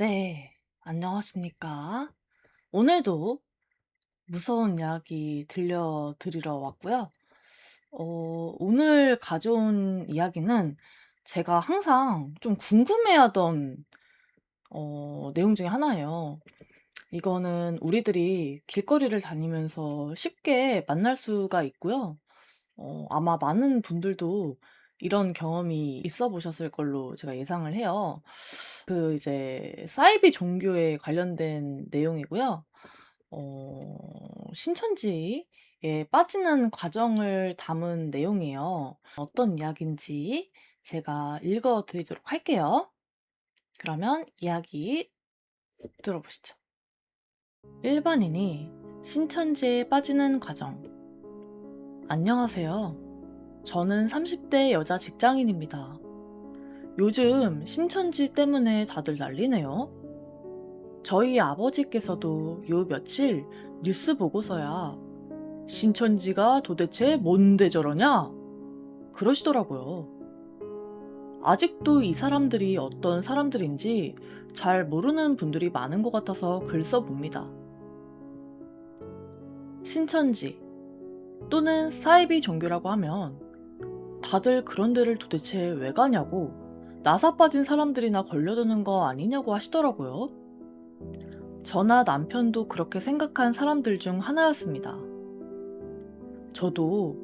네, 안녕하십니까. 오늘도 무서운 이야기 들려드리러 왔고요. 오늘 가져온 이야기는 제가 항상 좀 궁금해하던 내용 중에 하나예요. 이거는 우리들이 길거리를 다니면서 쉽게 만날 수가 있고요. 아마 많은 분들도 이런 경험이 있어 보셨을 걸로 제가 예상을 해요. 이제 사이비 종교에 관련된 내용이고요. 신천지에 빠지는 과정을 담은 내용이에요. 어떤 이야기인지 제가 읽어 드리도록 할게요. 그러면 이야기 들어보시죠. 일반인이 신천지에 빠지는 과정. 안녕하세요. 저는 30대 여자 직장인입니다. 요즘 신천지 때문에 다들 난리네요. 저희 아버지께서도 요 며칠 뉴스 보고서야 신천지가 도대체 뭔데 저러냐? 그러시더라고요. 아직도 이 사람들이 어떤 사람들인지 잘 모르는 분들이 많은 것 같아서 글 써봅니다. 신천지 또는 사이비 종교라고 하면 다들 그런 데를 도대체 왜 가냐고 나사 빠진 사람들이나 걸려드는 거 아니냐고 하시더라고요. 저나 남편도 그렇게 생각한 사람들 중 하나였습니다. 저도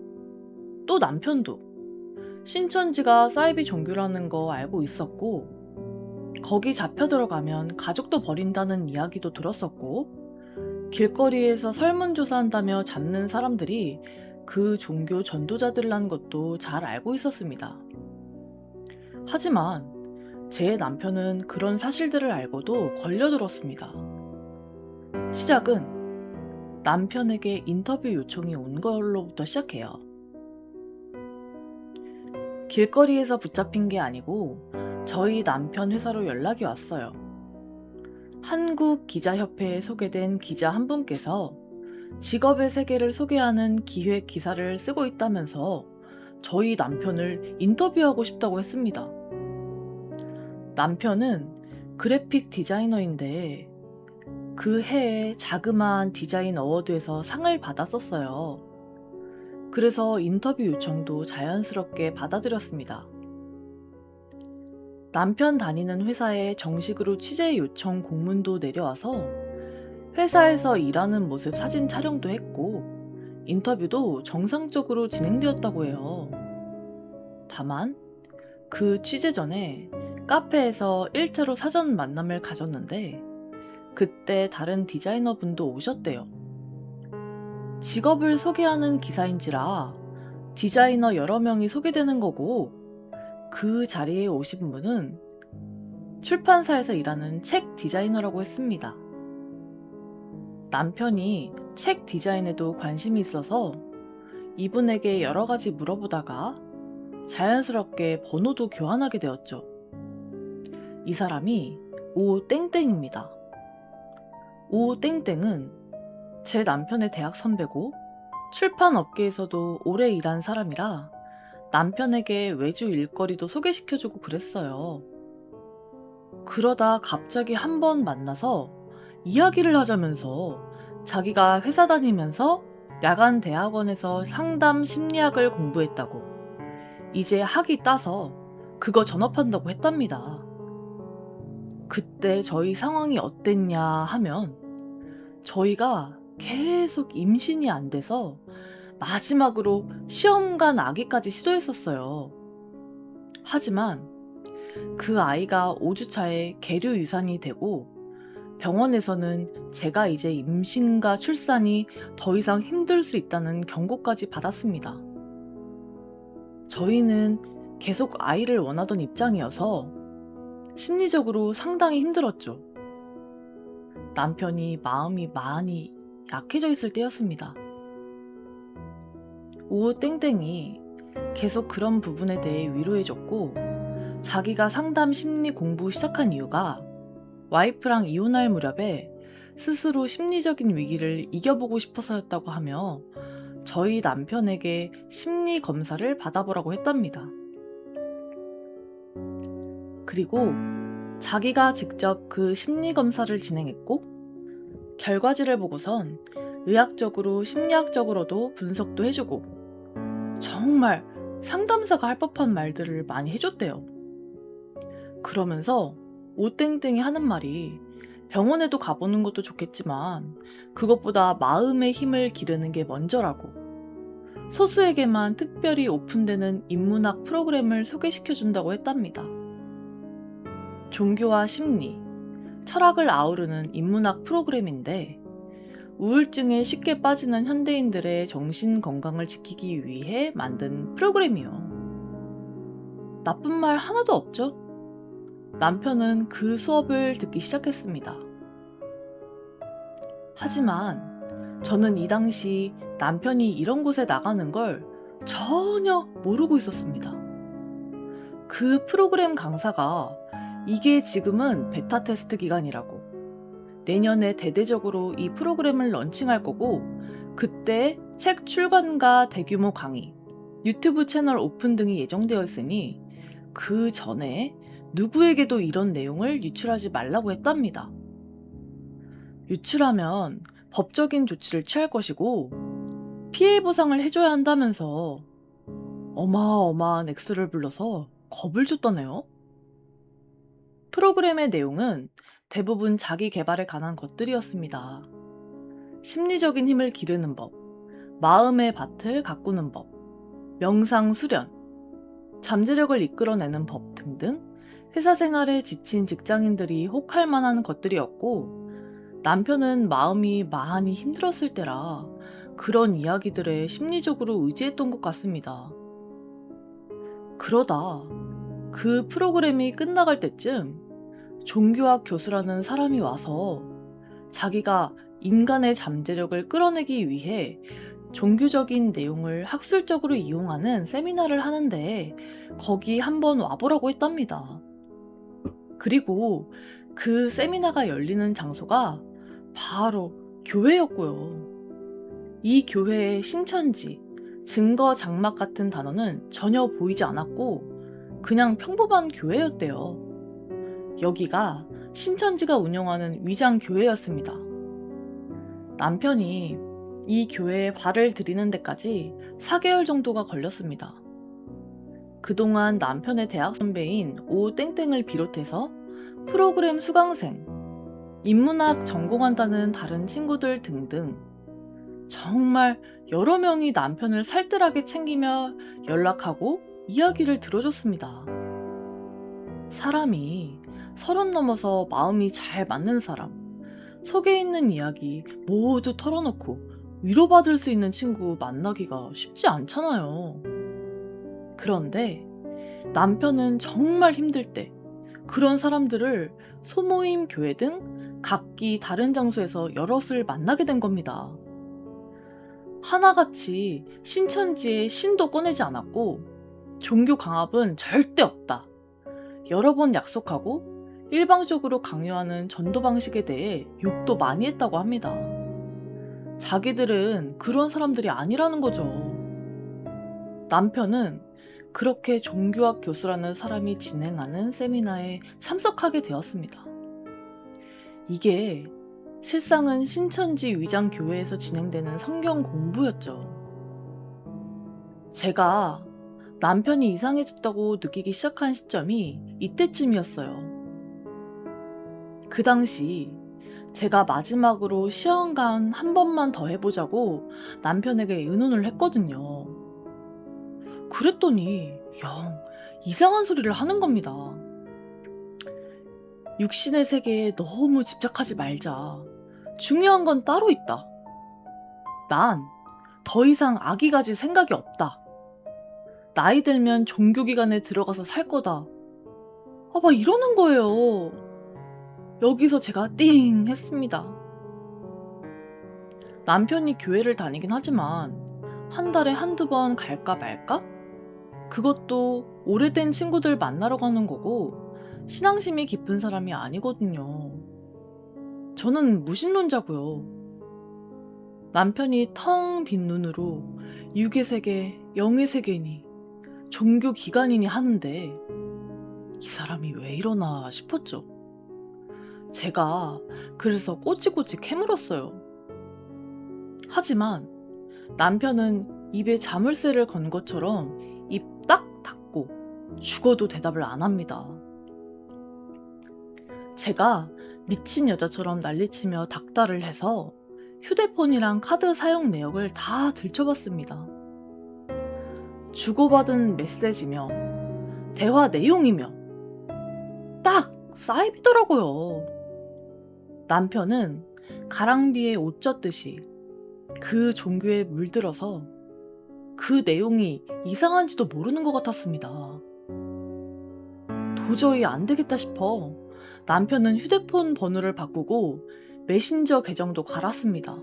또 남편도 신천지가 사이비 종교라는 거 알고 있었고 거기 잡혀 들어가면 가족도 버린다는 이야기도 들었었고 길거리에서 설문조사한다며 잡는 사람들이 그 종교 전도자들이라는 것도 잘 알고 있었습니다. 하지만 제 남편은 그런 사실들을 알고도 걸려들었습니다. 시작은 남편에게 인터뷰 요청이 온 걸로부터 시작해요. 길거리에서 붙잡힌 게 아니고 저희 남편 회사로 연락이 왔어요. 한국기자협회에 소개된 기자 한 분께서 직업의 세계를 소개하는 기획 기사를 쓰고 있다면서 저희 남편을 인터뷰하고 싶다고 했습니다. 남편은 그래픽 디자이너인데 그 해에 자그마한 디자인 어워드에서 상을 받았었어요. 그래서 인터뷰 요청도 자연스럽게 받아들였습니다. 남편 다니는 회사에 정식으로 취재 요청 공문도 내려와서 회사에서 일하는 모습 사진 촬영도 했고 인터뷰도 정상적으로 진행되었다고 해요. 다만 그 취재 전에 카페에서 1차로 사전 만남을 가졌는데 그때 다른 디자이너분도 오셨대요. 직업을 소개하는 기사인지라 디자이너 여러 명이 소개되는 거고 그 자리에 오신 분은 출판사에서 일하는 책 디자이너라고 했습니다. 남편이 책 디자인에도 관심이 있어서 이분에게 여러 가지 물어보다가 자연스럽게 번호도 교환하게 되었죠. 이 사람이 오땡땡입니다. 오땡땡은 제 남편의 대학 선배고 출판 업계에서도 오래 일한 사람이라 남편에게 외주 일거리도 소개시켜주고 그랬어요. 그러다 갑자기 한 번 만나서 이야기를 하자면서 자기가 회사 다니면서 야간 대학원에서 상담 심리학을 공부했다고 이제 학위 따서 그거 전업한다고 했답니다. 그때 저희 상황이 어땠냐 하면 저희가 계속 임신이 안 돼서 마지막으로 시험관 아기까지 시도했었어요. 하지만 그 아이가 5주 차에 계류 유산이 되고 병원에서는 제가 이제 임신과 출산이 더 이상 힘들 수 있다는 경고까지 받았습니다. 저희는 계속 아이를 원하던 입장이어서 심리적으로 상당히 힘들었죠. 남편이 마음이 많이 약해져 있을 때였습니다. 오땡땡이 계속 그런 부분에 대해 위로해줬고 자기가 상담 심리 공부 시작한 이유가 와이프랑 이혼할 무렵에 스스로 심리적인 위기를 이겨보고 싶어서였다고 하며 저희 남편에게 심리 검사를 받아보라고 했답니다. 그리고 자기가 직접 그 심리 검사를 진행했고, 결과지를 보고선 의학적으로 심리학적으로도 분석도 해주고, 정말 상담사가 할 법한 말들을 많이 해줬대요. 그러면서 오땡땡이 하는 말이, 병원에도 가보는 것도 좋겠지만 그것보다 마음의 힘을 기르는 게 먼저라고, 소수에게만 특별히 오픈되는 인문학 프로그램을 소개시켜준다고 했답니다. 종교와 심리, 철학을 아우르는 인문학 프로그램인데, 우울증에 쉽게 빠지는 현대인들의 정신 건강을 지키기 위해 만든 프로그램이요. 나쁜 말 하나도 없죠? 남편은 그 수업을 듣기 시작했습니다. 하지만 저는 이 당시 남편이 이런 곳에 나가는 걸 전혀 모르고 있었습니다. 그 프로그램 강사가 이게 지금은 베타 테스트 기간이라고, 내년에 대대적으로 이 프로그램을 런칭할 거고, 그때 책 출간과 대규모 강의, 유튜브 채널 오픈 등이 예정되어 있으니 그 전에 누구에게도 이런 내용을 유출하지 말라고 했답니다. 유출하면 법적인 조치를 취할 것이고 피해 보상을 해줘야 한다면서 어마어마한 액수를 불러서 겁을 줬다네요. 프로그램의 내용은 대부분 자기 개발에 관한 것들이었습니다. 심리적인 힘을 기르는 법, 마음의 밭을 가꾸는 법, 명상 수련, 잠재력을 이끌어내는 법 등등 회사 생활에 지친 직장인들이 혹할 만한 것들이었고, 남편은 마음이 많이 힘들었을 때라 그런 이야기들에 심리적으로 의지했던 것 같습니다. 그러다 그 프로그램이 끝나갈 때쯤 종교학 교수라는 사람이 와서 자기가 인간의 잠재력을 끌어내기 위해 종교적인 내용을 학술적으로 이용하는 세미나를 하는데 거기 한번 와보라고 했답니다. 그리고 그 세미나가 열리는 장소가 바로 교회였고요. 이 교회의 신천지, 증거 장막 같은 단어는 전혀 보이지 않았고 그냥 평범한 교회였대요. 여기가 신천지가 운영하는 위장 교회였습니다. 남편이 이 교회에 발을 들이는 데까지 4개월 정도가 걸렸습니다. 그동안 남편의 대학 선배인 오땡땡을 비롯해서 프로그램 수강생, 인문학 전공한다는 다른 친구들 등등 정말 여러 명이 남편을 살뜰하게 챙기며 연락하고 이야기를 들어줬습니다. 사람이 30 넘어서 마음이 잘 맞는 사람, 속에 있는 이야기 모두 털어놓고 위로받을 수 있는 친구 만나기가 쉽지 않잖아요. 그런데 남편은 정말 힘들 때 그런 사람들을 소모임 교회 등 각기 다른 장소에서 여럿을 만나게 된 겁니다. 하나같이 신천지의 신도 꺼내지 않았고 종교 강압은 절대 없다, 여러 번 약속하고 일방적으로 강요하는 전도 방식에 대해 욕도 많이 했다고 합니다. 자기들은 그런 사람들이 아니라는 거죠. 남편은 그렇게 종교학 교수라는 사람이 진행하는 세미나에 참석하게 되었습니다. 이게 실상은 신천지 위장교회에서 진행되는 성경 공부였죠. 제가 남편이 이상해졌다고 느끼기 시작한 시점이 이때쯤이었어요. 그 당시 제가 마지막으로 시험관 한 번만 더 해보자고 남편에게 의논을 했거든요. 그랬더니 영 이상한 소리를 하는 겁니다. 육신의 세계에 너무 집착하지 말자. 중요한 건 따로 있다. 난 더 이상 아기 가질 생각이 없다. 나이 들면 종교기관에 들어가서 살 거다. 막 이러는 거예요. 여기서 제가 띵 했습니다. 남편이 교회를 다니긴 하지만 한 달에 한두 번 갈까 말까? 그것도 오래된 친구들 만나러 가는 거고 신앙심이 깊은 사람이 아니거든요. 저는 무신론자고요. 남편이 텅 빈 눈으로 육의 세계, 영의 세계니 종교 기관이니 하는데 이 사람이 왜 이러나 싶었죠. 제가 그래서 꼬치꼬치 캐물었어요. 하지만 남편은 입에 자물쇠를 건 것처럼 입 딱 닫고 죽어도 대답을 안 합니다. 제가 미친 여자처럼 난리치며 닥달을 해서 휴대폰이랑 카드 사용 내역을 다 들춰봤습니다. 주고받은 메시지며 대화 내용이며 딱 사이비더라고요. 남편은 가랑비에 옷 젖듯이 그 종교에 물들어서 그 내용이 이상한지도 모르는 것 같았습니다. 도저히 안 되겠다 싶어 남편은 휴대폰 번호를 바꾸고 메신저 계정도 갈았습니다.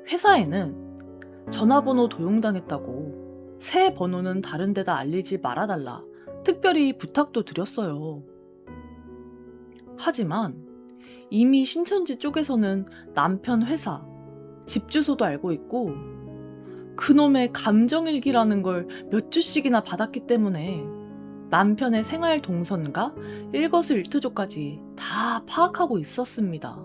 회사에는 전화번호 도용당했다고 새 번호는 다른 데다 알리지 말아달라 특별히 부탁도 드렸어요. 하지만 이미 신천지 쪽에서는 남편 회사, 집 주소도 알고 있고 그놈의 감정일기라는 걸 몇 주씩이나 받았기 때문에 남편의 생활 동선과 일거수일투족까지 다 파악하고 있었습니다.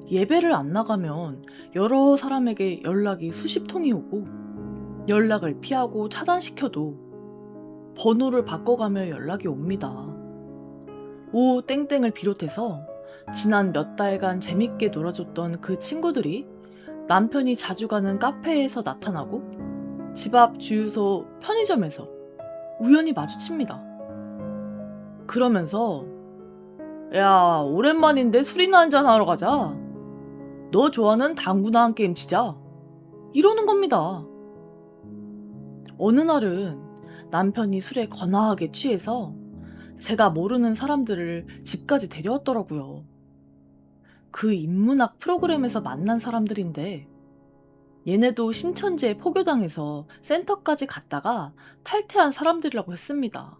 예배를 안 나가면 여러 사람에게 연락이 수십 통이 오고 연락을 피하고 차단시켜도 번호를 바꿔가며 연락이 옵니다. 오 땡땡을 비롯해서 지난 몇 달간 재밌게 놀아줬던 그 친구들이 남편이 자주 가는 카페에서 나타나고 집 앞 주유소 편의점에서 우연히 마주칩니다. 그러면서 야 오랜만인데 술이나 한잔 하러 가자. 너 좋아하는 당구나 한 게임 치자. 이러는 겁니다. 어느 날은 남편이 술에 거나하게 취해서 제가 모르는 사람들을 집까지 데려왔더라고요. 그 인문학 프로그램에서 만난 사람들인데 얘네도 신천지에 포교당해서 센터까지 갔다가 탈퇴한 사람들이라고 했습니다.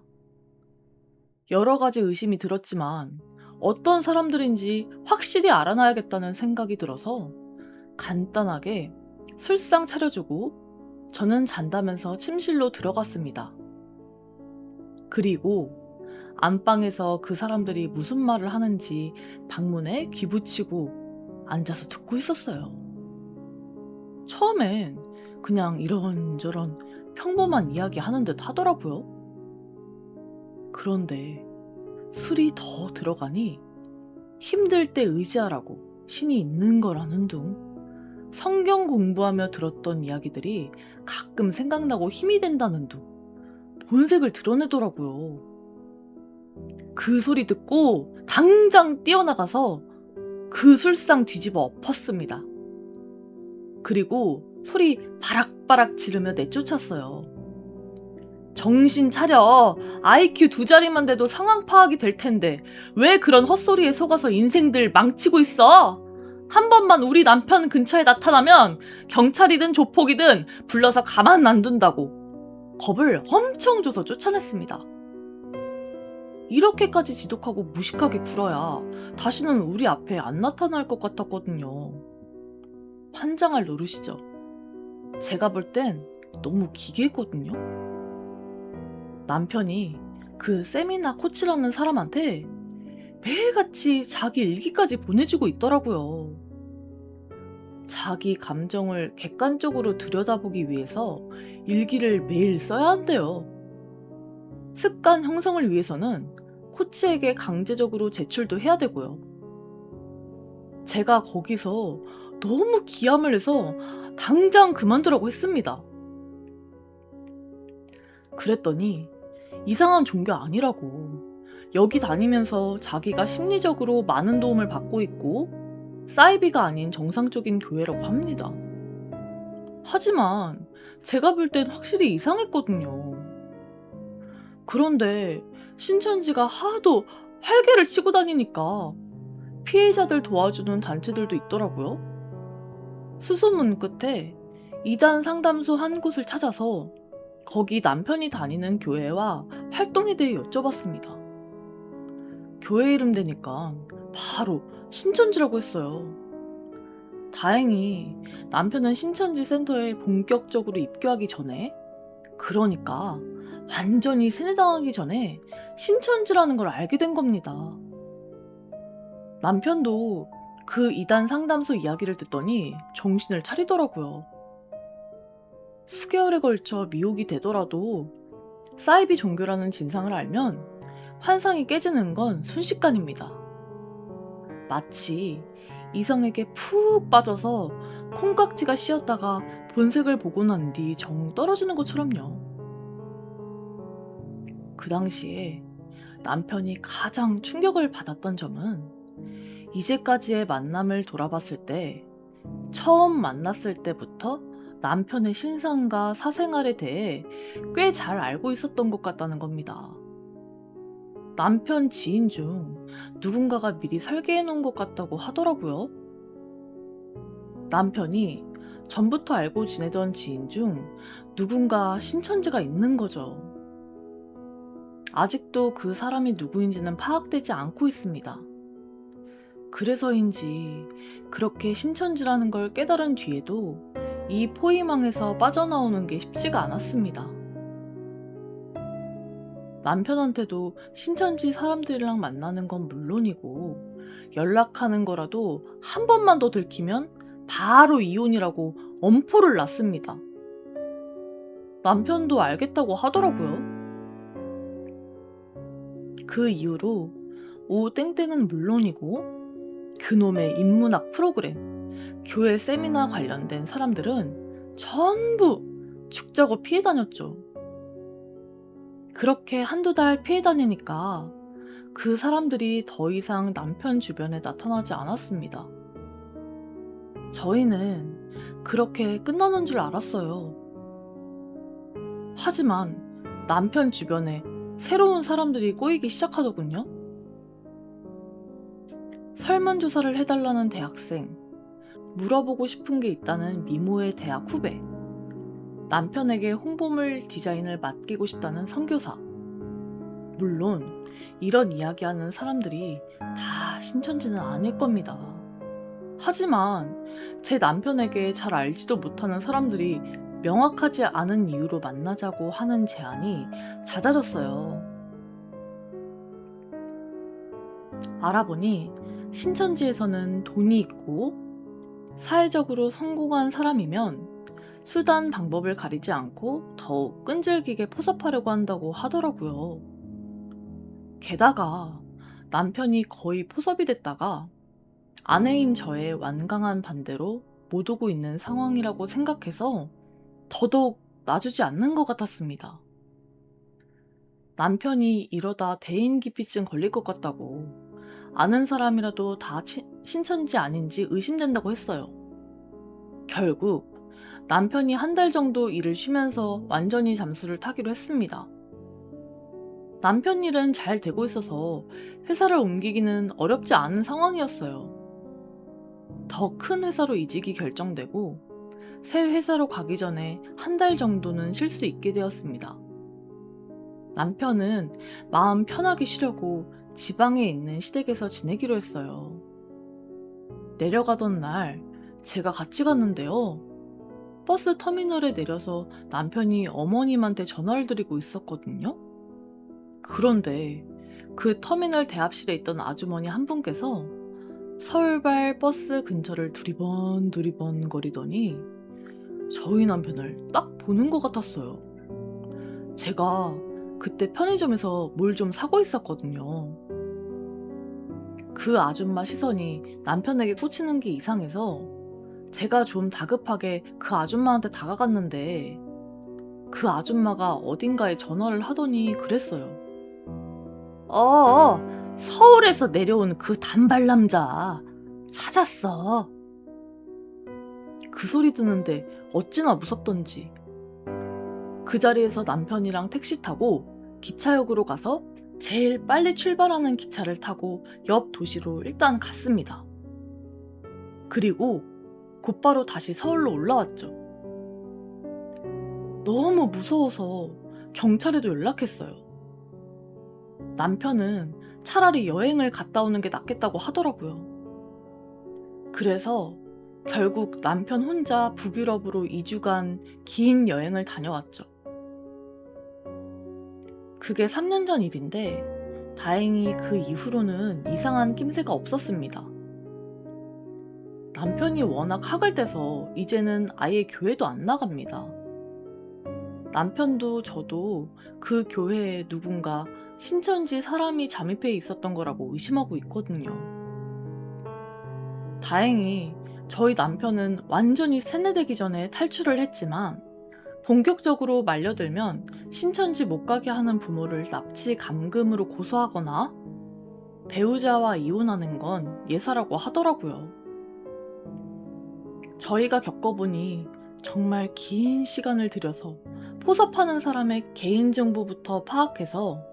여러 가지 의심이 들었지만 어떤 사람들인지 확실히 알아놔야겠다는 생각이 들어서 간단하게 술상 차려주고 저는 잔다면서 침실로 들어갔습니다. 그리고 안방에서 그 사람들이 무슨 말을 하는지 방문에 귀 붙이고 앉아서 듣고 있었어요. 처음엔 그냥 이런저런 평범한 이야기 하는 듯 하더라고요. 그런데 술이 더 들어가니 힘들 때 의지하라고 신이 있는 거라는 둥, 성경 공부하며 들었던 이야기들이 가끔 생각나고 힘이 된다는 둥, 본색을 드러내더라고요. 그 소리 듣고 당장 뛰어나가서 그 술상 뒤집어 엎었습니다. 그리고 소리 바락바락 지르며 내쫓았어요. 정신 차려. IQ 2자리만 돼도 상황 파악이 될 텐데 왜 그런 헛소리에 속아서 인생들 망치고 있어? 한 번만 우리 남편 근처에 나타나면 경찰이든 조폭이든 불러서 가만 안 둔다고 겁을 엄청 줘서 쫓아냈습니다. 이렇게까지 지독하고 무식하게 굴어야 다시는 우리 앞에 안 나타날 것 같았거든요. 환장할 노릇이죠. 제가 볼 땐 너무 기괴했거든요. 남편이 그 세미나 코치라는 사람한테 매일같이 자기 일기까지 보내주고 있더라고요. 자기 감정을 객관적으로 들여다보기 위해서 일기를 매일 써야 한대요. 습관 형성을 위해서는 코치에게 강제적으로 제출도 해야 되고요. 제가 거기서 너무 기함을 해서 당장 그만두라고 했습니다. 그랬더니 이상한 종교 아니라고, 여기 다니면서 자기가 심리적으로 많은 도움을 받고 있고 사이비가 아닌 정상적인 교회라고 합니다. 하지만 제가 볼 땐 확실히 이상했거든요. 그런데 신천지가 하도 활개를 치고 다니니까 피해자들 도와주는 단체들도 있더라고요. 수소문 끝에 이단 상담소 한 곳을 찾아서 거기 남편이 다니는 교회와 활동에 대해 여쭤봤습니다. 교회 이름 대니까 바로 신천지라고 했어요. 다행히 남편은 신천지 센터에 본격적으로 입교하기 전에, 그러니까 완전히 세뇌당하기 전에 신천지라는 걸 알게 된 겁니다. 남편도 그 이단 상담소 이야기를 듣더니 정신을 차리더라고요. 수개월에 걸쳐 미혹이 되더라도 사이비 종교라는 진상을 알면 환상이 깨지는 건 순식간입니다. 마치 이성에게 푹 빠져서 콩깍지가 씌었다가 본색을 보고 난 뒤 정 떨어지는 것처럼요. 그 당시에 남편이 가장 충격을 받았던 점은 이제까지의 만남을 돌아봤을 때 처음 만났을 때부터 남편의 신상과 사생활에 대해 꽤 잘 알고 있었던 것 같다는 겁니다. 남편 지인 중 누군가가 미리 설계해 놓은 것 같다고 하더라고요. 남편이 전부터 알고 지내던 지인 중 누군가 신천지가 있는 거죠. 아직도 그 사람이 누구인지는 파악되지 않고 있습니다. 그래서인지 그렇게 신천지라는 걸 깨달은 뒤에도 이 포위망에서 빠져나오는 게 쉽지가 않았습니다. 남편한테도 신천지 사람들이랑 만나는 건 물론이고 연락하는 거라도 한 번만 더 들키면 바로 이혼이라고 엄포를 놨습니다. 남편도 알겠다고 하더라고요. 그 이후로 오 땡땡은 물론이고 그놈의 인문학 프로그램, 교회 세미나 관련된 사람들은 전부 죽자고 피해 다녔죠. 그렇게 한두 달 피해 다니니까 그 사람들이 더 이상 남편 주변에 나타나지 않았습니다. 저희는 그렇게 끝나는 줄 알았어요. 하지만 남편 주변에 새로운 사람들이 꼬이기 시작하더군요. 설문조사를 해달라는 대학생, 물어보고 싶은 게 있다는 미모의 대학 후배, 남편에게 홍보물 디자인을 맡기고 싶다는 선교사. 물론 이런 이야기하는 사람들이 다 신천지는 아닐 겁니다. 하지만 제 남편에게 잘 알지도 못하는 사람들이 명확하지 않은 이유로 만나자고 하는 제안이 잦아졌어요. 알아보니 신천지에서는 돈이 있고 사회적으로 성공한 사람이면 수단 방법을 가리지 않고 더욱 끈질기게 포섭하려고 한다고 하더라고요. 게다가 남편이 거의 포섭이 됐다가 아내인 저의 완강한 반대로 못 오고 있는 상황이라고 생각해서 더더욱 놔주지 않는 것 같았습니다. 남편이 이러다 대인기피증 걸릴 것 같다고 아는 사람이라도 다 신천지 아닌지 의심된다고 했어요. 결국 남편이 한 달 정도 일을 쉬면서 완전히 잠수를 타기로 했습니다. 남편 일은 잘 되고 있어서 회사를 옮기기는 어렵지 않은 상황이었어요. 더 큰 회사로 이직이 결정되고 새 회사로 가기 전에 한 달 정도는 쉴 수 있게 되었습니다. 남편은 마음 편하게 쉬려고 지방에 있는 시댁에서 지내기로 했어요. 내려가던 날 제가 같이 갔는데요. 버스 터미널에 내려서 남편이 어머님한테 전화를 드리고 있었거든요. 그런데 그 터미널 대합실에 있던 아주머니 한 분께서 서울발 버스 근처를 두리번 거리더니 저희 남편을 딱 보는 것 같았어요. 제가 그때 편의점에서 뭘 좀 사고 있었거든요. 그 아줌마 시선이 남편에게 꽂히는 게 이상해서 제가 좀 다급하게 그 아줌마한테 다가갔는데 그 아줌마가 어딘가에 전화를 하더니 그랬어요. 서울에서 내려온 그 단발 남자 찾았어. 그 소리 듣는데 어찌나 무섭던지 그 자리에서 남편이랑 택시 타고 기차역으로 가서 제일 빨리 출발하는 기차를 타고 옆 도시로 일단 갔습니다. 그리고 곧바로 다시 서울로 올라왔죠. 너무 무서워서 경찰에도 연락했어요. 남편은 차라리 여행을 갔다 오는 게 낫겠다고 하더라고요. 그래서 결국 남편 혼자 북유럽으로 2주간 긴 여행을 다녀왔죠. 그게 3년 전 일인데 다행히 그 이후로는 이상한 낌새가 없었습니다. 남편이 워낙 학을 떼서 이제는 아예 교회도 안 나갑니다. 남편도 저도 그 교회에 누군가 신천지 사람이 잠입해 있었던 거라고 의심하고 있거든요. 다행히 저희 남편은 완전히 세뇌되기 전에 탈출을 했지만 본격적으로 말려들면 신천지 못 가게 하는 부모를 납치 감금으로 고소하거나 배우자와 이혼하는 건 예사라고 하더라고요. 저희가 겪어보니 정말 긴 시간을 들여서 포섭하는 사람의 개인정보부터 파악해서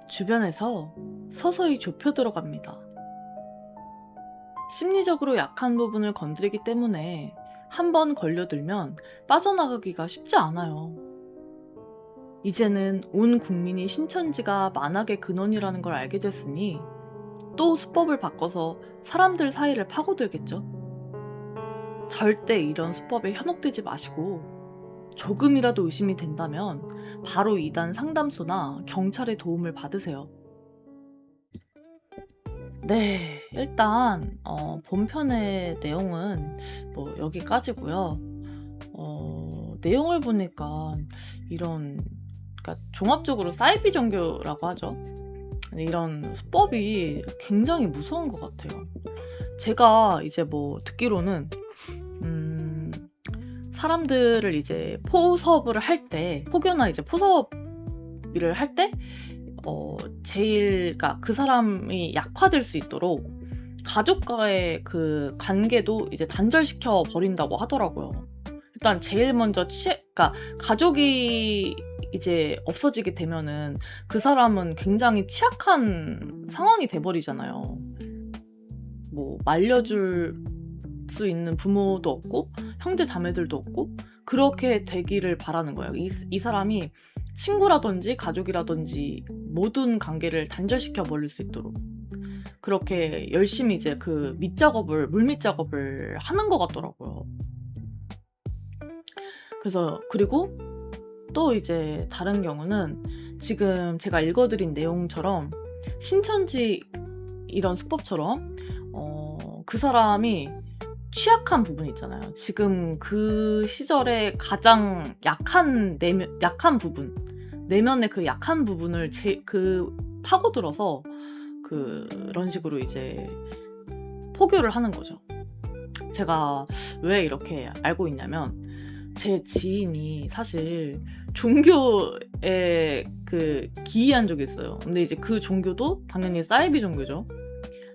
주변에서 서서히 좁혀 들어갑니다. 심리적으로 약한 부분을 건드리기 때문에 한번 걸려들면 빠져나가기가 쉽지 않아요. 이제는 온 국민이 신천지가 만악의 근원이라는 걸 알게 됐으니 또 수법을 바꿔서 사람들 사이를 파고들겠죠. 절대 이런 수법에 현혹되지 마시고 조금이라도 의심이 된다면 바로 이단 상담소나 경찰의 도움을 받으세요. 네, 일단 본편의 내용은 뭐 여기까지고요. 내용을 보니까 이런, 그러니까 종합적으로 사이비 종교라고 하죠. 이런 수법이 굉장히 무서운 것 같아요. 제가 이제 뭐 듣기로는 사람들을 이제 포섭을 할 때, 포교나 이제 포섭 일을 할 때 제일, 그러니까 그 사람이 약화될 수 있도록 가족과의 그 관계도 이제 단절시켜 버린다고 하더라고요. 일단 제일 먼저 그러니까 가족이 이제 없어지게 되면은 그 사람은 굉장히 취약한 상황이 돼 버리잖아요. 뭐 말려줄 수 있는 부모도 없고 형제 자매들도 없고 그렇게 되기를 바라는 거예요. 이 사람이 친구라든지 가족이라든지 모든 관계를 단절시켜 버릴 수 있도록 그렇게 열심히 이제 그 물밑 작업을 하는 것 같더라고요. 그래서 그리고 또 이제 다른 경우는 지금 제가 읽어드린 내용처럼 신천지 이런 수법처럼 그 사람이 취약한 부분이 있잖아요. 지금 그 시절에 가장 약한 부분, 내면의 그 약한 부분을 파고들어서 그런 식으로 이제 포교를 하는 거죠. 제가 왜 이렇게 알고 있냐면 제 지인이 사실 종교에 기이한 적이 있어요. 근데 이제 그 종교도 당연히 사이비 종교죠.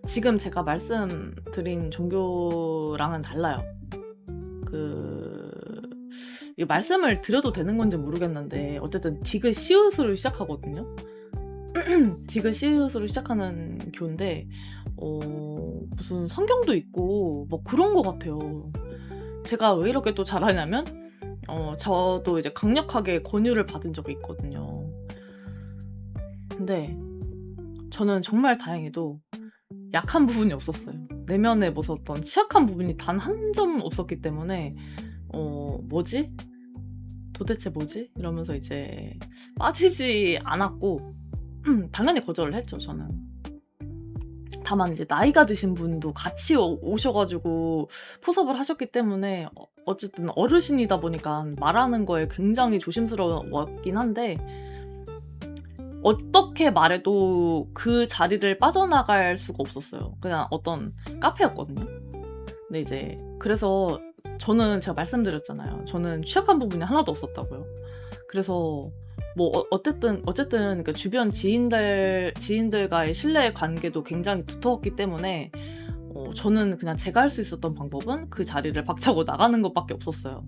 지금 제가 말씀드린 종교랑은 달라요. 이 말씀을 드려도 되는 건지 모르겠는데 어쨌든 디귿시읒으로 시작하거든요. 디귿시읒으로 시작하는 교인데 무슨 성경도 있고 뭐 그런 것 같아요. 제가 왜 이렇게 또 잘하냐면 저도 이제 강력하게 권유를 받은 적이 있거든요. 근데 저는 정말 다행히도 약한 부분이 없었어요. 내면에 어떤 취약한 부분이 단 한 점 없었기 때문에 뭐지? 도대체 뭐지? 이러면서 이제 빠지지 않았고 당연히 거절을 했죠, 저는. 다만 이제 나이가 드신 분도 같이 오셔가지고 포섭을 하셨기 때문에 어쨌든 어르신이다 보니까 말하는 거에 굉장히 조심스러웠긴 한데 어떻게 말해도 그 자리를 빠져나갈 수가 없었어요. 그냥 어떤 카페였거든요. 근데 이제 그래서 저는 제가 말씀드렸잖아요. 저는 취약한 부분이 하나도 없었다고요. 그래서 뭐 어쨌든 그러니까 주변 지인들과의 신뢰 관계도 굉장히 두터웠기 때문에 저는 그냥 제가 할 수 있었던 방법은 그 자리를 박차고 나가는 것밖에 없었어요.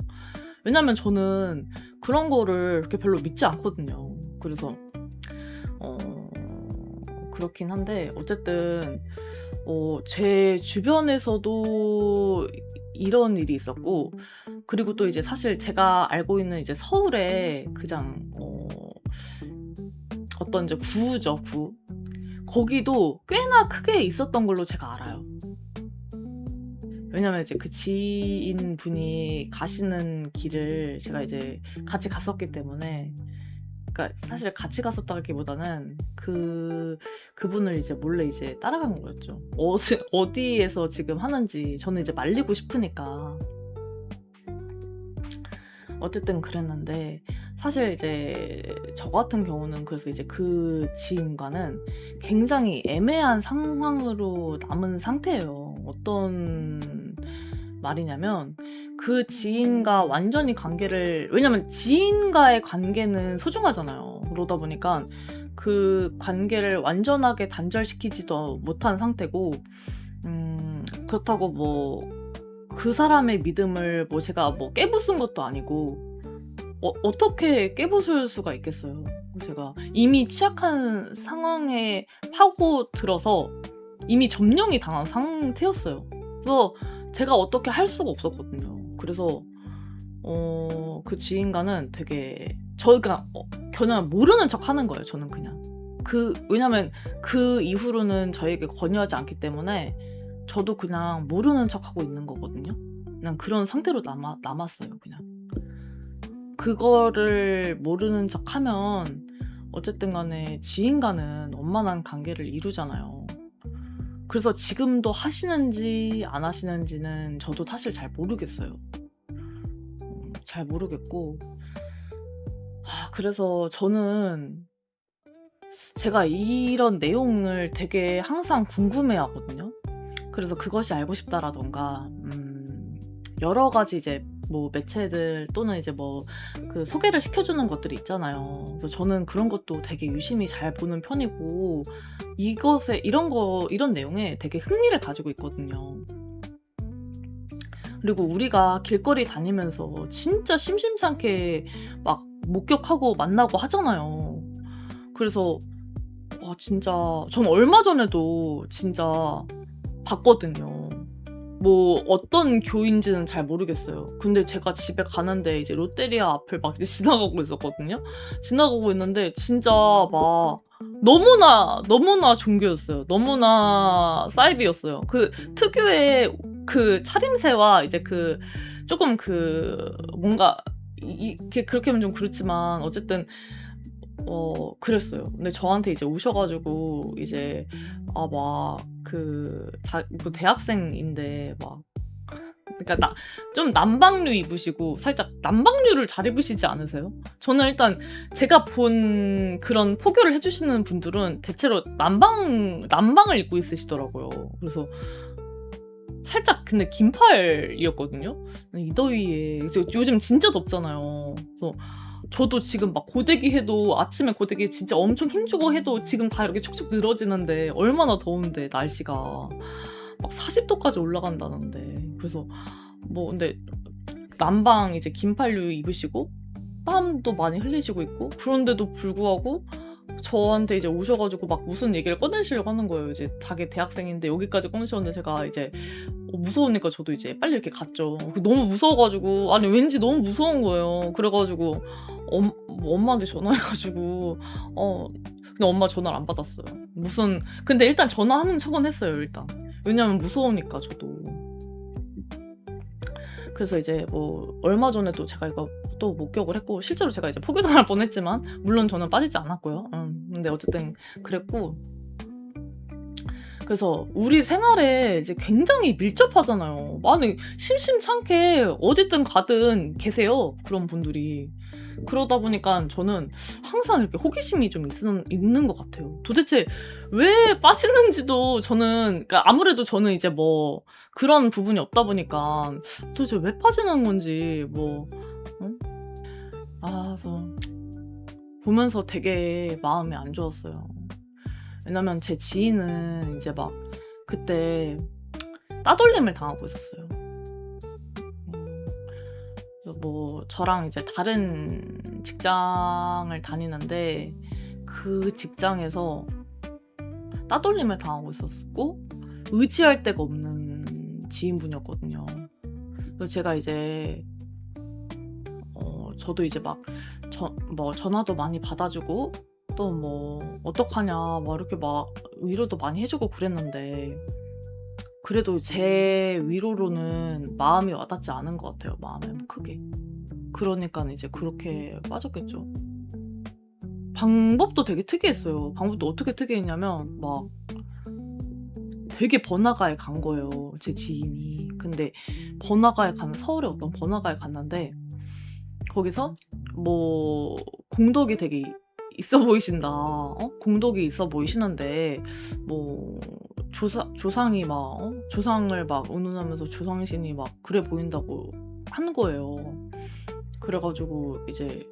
왜냐면 저는 그런 거를 그렇게 별로 믿지 않거든요. 그래서 그렇긴 한데 어쨌든 제 주변에서도 이런 일이 있었고 그리고 또 이제 사실 제가 알고 있는 이제 서울에 그냥 어떤 이제 구죠, 구. 거기도 꽤나 크게 있었던 걸로 제가 알아요. 왜냐면 이제 그 지인분이 가시는 길을 제가 이제 같이 갔었기 때문에 그러니까 사실 같이 갔었다기보다는 그분을 이제 몰래 이제 따라간 거였죠. 어디에서 지금 하는지 저는 이제 말리고 싶으니까. 어쨌든 그랬는데 사실 이제 저 같은 경우는 그래서 이제 그 지인과는 굉장히 애매한 상황으로 남은 상태예요. 어떤 말이냐면 그 지인과 완전히 관계를 왜냐면 지인과의 관계는 소중하잖아요. 그러다 보니까 그 관계를 완전하게 단절시키지도 못한 상태고 그렇다고 뭐 그 사람의 믿음을 뭐 제가 뭐 깨부순 것도 아니고 어떻게 깨부술 수가 있겠어요. 제가 이미 취약한 상황에 파고들어서 이미 점령이 당한 상태였어요. 그래서 제가 어떻게 할 수가 없었거든요. 그래서 그 지인과는 되게 저희가 그냥 모르는 척하는 거예요. 저는 그냥 왜냐면 그 이후로는 저에게 권유하지 않기 때문에 저도 그냥 모르는 척하고 있는 거거든요. 그냥 그런 상태로 남았어요. 그냥 그거를 모르는 척하면 어쨌든 간에 지인과는 원만한 관계를 이루잖아요. 그래서 지금도 하시는지 안 하시는지는 저도 사실 잘 모르겠어요. 잘 모르겠고 그래서 저는 제가 이런 내용을 되게 항상 궁금해하거든요. 그래서 그것이 알고 싶다라던가 여러 가지 이제 뭐 매체들 또는 이제 뭐 그 소개를 시켜주는 것들이 있잖아요. 그래서 저는 그런 것도 되게 유심히 잘 보는 편이고 이런 내용에 되게 흥미를 가지고 있거든요. 그리고 우리가 길거리 다니면서 진짜 심심찮게 막 목격하고 만나고 하잖아요. 그래서 진짜 전 얼마 전에도 진짜 봤거든요. 뭐 어떤 교인지는 잘 모르겠어요. 근데 제가 집에 가는데 이제 롯데리아 앞을 막 지나가고 있었거든요. 지나가고 있는데 진짜 막 너무나 종교였어요. 너무나 사이비였어요. 그 특유의 그 차림새와 이제 그 조금 뭔가 이렇게 그렇게 하면 좀 그렇지만 어쨌든 그랬어요. 근데 저한테 이제 오셔가지고 이제 뭐 대학생인데 막 그러니까 좀 남방류 입으시고 살짝 남방류를 잘 입으시지 않으세요? 저는 일단 제가 본 그런 포교를 해주시는 분들은 대체로 남방을 입고 있으시더라고요. 그래서 살짝 근데 긴팔이었거든요. 이 더위에 요즘 진짜 덥잖아요. 그래서 저도 지금 막 고데기 해도 아침에 고데기 진짜 엄청 힘주고 해도 지금 다 이렇게 축축 늘어지는데 얼마나 더운데 날씨가 막 40도까지 올라간다는데 그래서 뭐 근데 남방 이제 긴팔류 입으시고 땀도 많이 흘리시고 있고 그런데도 불구하고 저한테 이제 오셔가지고 막 무슨 얘기를 꺼내시려고 하는 거예요. 이제 자기 대학생인데 여기까지 꺼내셨는데 제가 이제 무서우니까 저도 이제 빨리 이렇게 갔죠. 너무 무서워가지고 아니 왠지 너무 무서운 거예요. 그래가지고 엄마한테 전화해가지고 근데 엄마 전화를 안 받았어요. 근데 일단 전화하는 척은 했어요. 일단 왜냐면 무서우니까 저도. 그래서 이제 뭐 얼마 전에도 제가 이거 또 목격을 했고 실제로 제가 이제 포교당할 뻔했지만 물론 저는 빠지지 않았고요. 근데 어쨌든 그랬고 그래서 우리 생활에 이제 굉장히 밀접하잖아요. 많이 심심찮게 어디든 가든 계세요. 그런 분들이. 그러다 보니까 저는 항상 이렇게 호기심이 좀 있는 것 같아요. 도대체 왜 빠지는지도 저는 그러니까 아무래도 저는 이제 뭐 그런 부분이 없다 보니까 도대체 왜 빠지는 건지 그래서 보면서 되게 마음이 안 좋았어요. 왜냐면 제 지인은 이제 막 그때 따돌림을 당하고 있었어요. 뭐 저랑 이제 다른 직장을 다니는데 그 직장에서 따돌림을 당하고 있었고 의지할 데가 없는 지인분이었거든요. 그래서 제가 이제 저도 이제 막 전화도 많이 받아주고 또 뭐 어떡하냐 막 이렇게 막 위로도 많이 해주고 그랬는데 그래도 제 위로로는 마음이 와닿지 않은 것 같아요. 마음에 크게. 그러니까 이제 그렇게 빠졌겠죠. 방법도 되게 특이했어요. 방법도 어떻게 특이했냐면 막 되게 번화가에 간 거예요, 제 지인이. 근데 서울의 어떤 번화가에 갔는데 거기서 뭐 "공덕이 되게 있어 보이신다. 공덕이 있어 보이시는데 뭐 조상이 막 조상을 막 운운하면서 조상신이 막 그래 보인다."고 하는 거예요. 그래 가지고 이제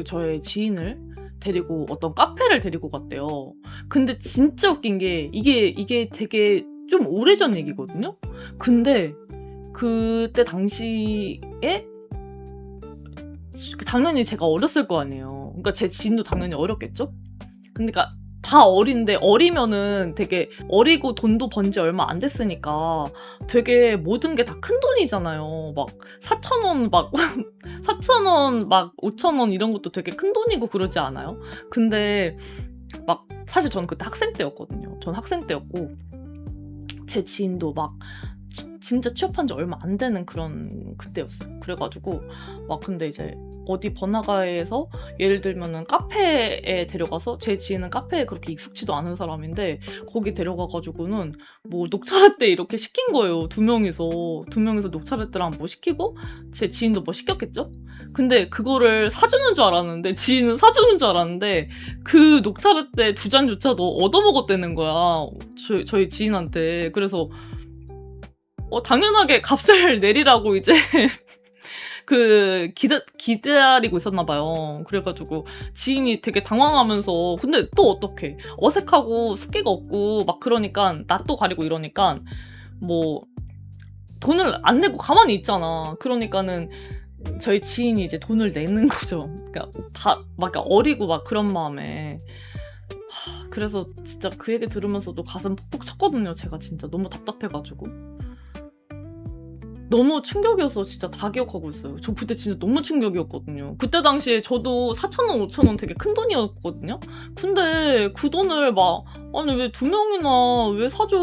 저의 지인을 데리고 어떤 카페를 데리고 갔대요. 근데 진짜 웃긴 게 이게 되게 좀 오래전 얘기거든요. 근데 그때 당시에 당연히 제가 어렸을 거 아니에요. 그러니까 제 지인도 당연히 어렸겠죠? 그러니까 다 어린데 어리면은 되게 어리고 돈도 번지 얼마 안 됐으니까 되게 모든 게 다 큰돈이잖아요. 막 4,000원 막 4,000원 막 5,000원 이런 것도 되게 큰돈이고 그러지 않아요? 근데 막 사실 저는 그때 학생 때였거든요. 전 학생 때였고 제 지인도 막 진짜 취업한 지 얼마 안 되는 그런 그때였어요. 그래 가지고 막 근데 이제 어디 번화가에서 예를 들면은 카페에 데려가서 제 지인은 카페에 그렇게 익숙지도 않은 사람인데 거기 데려가 가지고는 뭐 녹차라떼 이렇게 시킨 거예요. 두 명이서 녹차라떼랑 뭐 시키고 제 지인도 뭐 시켰겠죠? 근데 그거를 사주는 줄 알았는데 지인은 사주는 줄 알았는데 그 녹차라떼 두 잔조차도 얻어먹었다는 거야. 저희 지인한테. 그래서 당연하게 값을 내리라고 이제 기다리고 있었나 봐요. 그래 가지고 지인이 되게 당황하면서 근데 또 어떡해. 어색하고 숫기가 없고 막 그러니깐 낯도 가리고 이러니깐 뭐 돈을 안 내고 가만히 있잖아. 그러니까는 저희 지인이 이제 돈을 내는 거죠. 그러니까 막 어리고 막 그런 마음에. 그래서 진짜 그 얘기 들으면서도 가슴 퍽퍽 쳤거든요, 제가 진짜 너무 답답해 가지고. 너무 충격이어서 진짜 다 기억하고 있어요. 저 그때 진짜 너무 충격이었거든요. 그때 당시에 저도 4,000원, 5,000원 되게 큰돈이었거든요. 근데 그 돈을 막 "아니 왜 두 명이나 왜 사줘?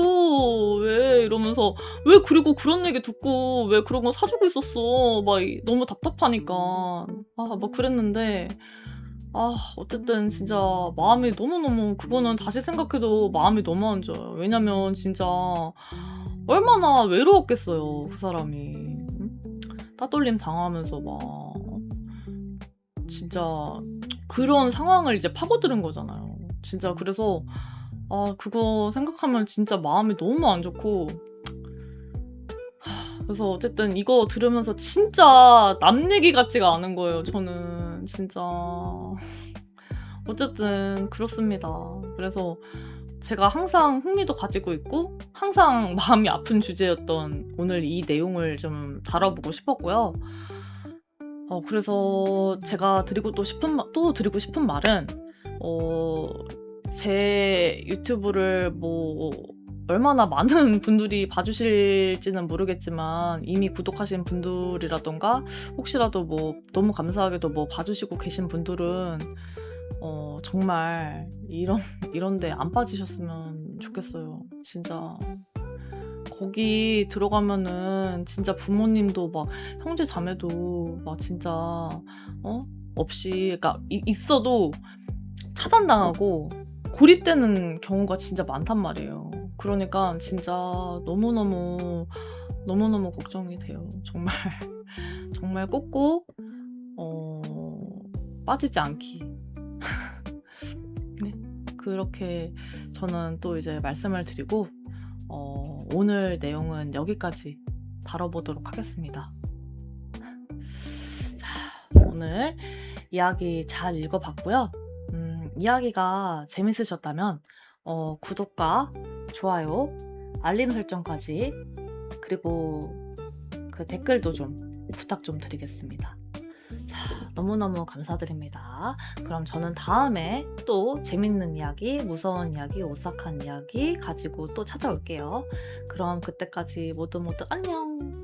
왜?" 이러면서 "왜 그리고 그런 얘기 듣고 왜 그런 거 사주고 있었어?" 막 너무 답답하니까. 막 그랬는데 어쨌든 진짜 마음이 너무너무 그거는 다시 생각해도 마음이 너무 안 좋아요. 왜냐면 진짜 얼마나 외로웠겠어요, 그 사람이. 응? 따돌림 당하면서 막 진짜 그런 상황을 이제 파고드는 거잖아요. 진짜 그래서 그거 생각하면 진짜 마음이 너무 안 좋고 그래서 어쨌든 이거 들으면서 진짜 남 얘기 같지가 않은 거예요, 저는. 진짜. 어쨌든 그렇습니다. 그래서 제가 항상 흥미도 가지고 있고 항상 마음이 아픈 주제였던 오늘 이 내용을 좀 다뤄보고 싶었고요. 그래서 제가 또 드리고 싶은 말은 제 유튜브를 뭐 얼마나 많은 분들이 봐주실지는 모르겠지만 이미 구독하신 분들이라던가 혹시라도 뭐 너무 감사하게도 뭐 봐주시고 계신 분들은 정말 이런 데 안 빠지셨으면 좋겠어요. 진짜 거기 들어가면은 진짜 부모님도 막 형제 자매도 막 진짜 없이 그러니까 있어도 차단당하고 고립되는 경우가 진짜 많단 말이에요. 그러니까 진짜 너무너무 걱정이 돼요. 정말 정말 꼭꼭 빠지지 않기. 네. 그렇게 저는 또 이제 말씀을 드리고 오늘 내용은 여기까지 다뤄보도록 하겠습니다. 자, 오늘 이야기 잘 읽어봤고요. 이야기가 재밌으셨다면 구독과 좋아요, 알림 설정까지 그리고 그 댓글도 좀 부탁 좀 드리겠습니다. 자, 너무너무 감사드립니다. 그럼 저는 다음에 또 재밌는 이야기, 무서운 이야기, 오싹한 이야기 가지고 또 찾아올게요. 그럼 그때까지 모두 안녕!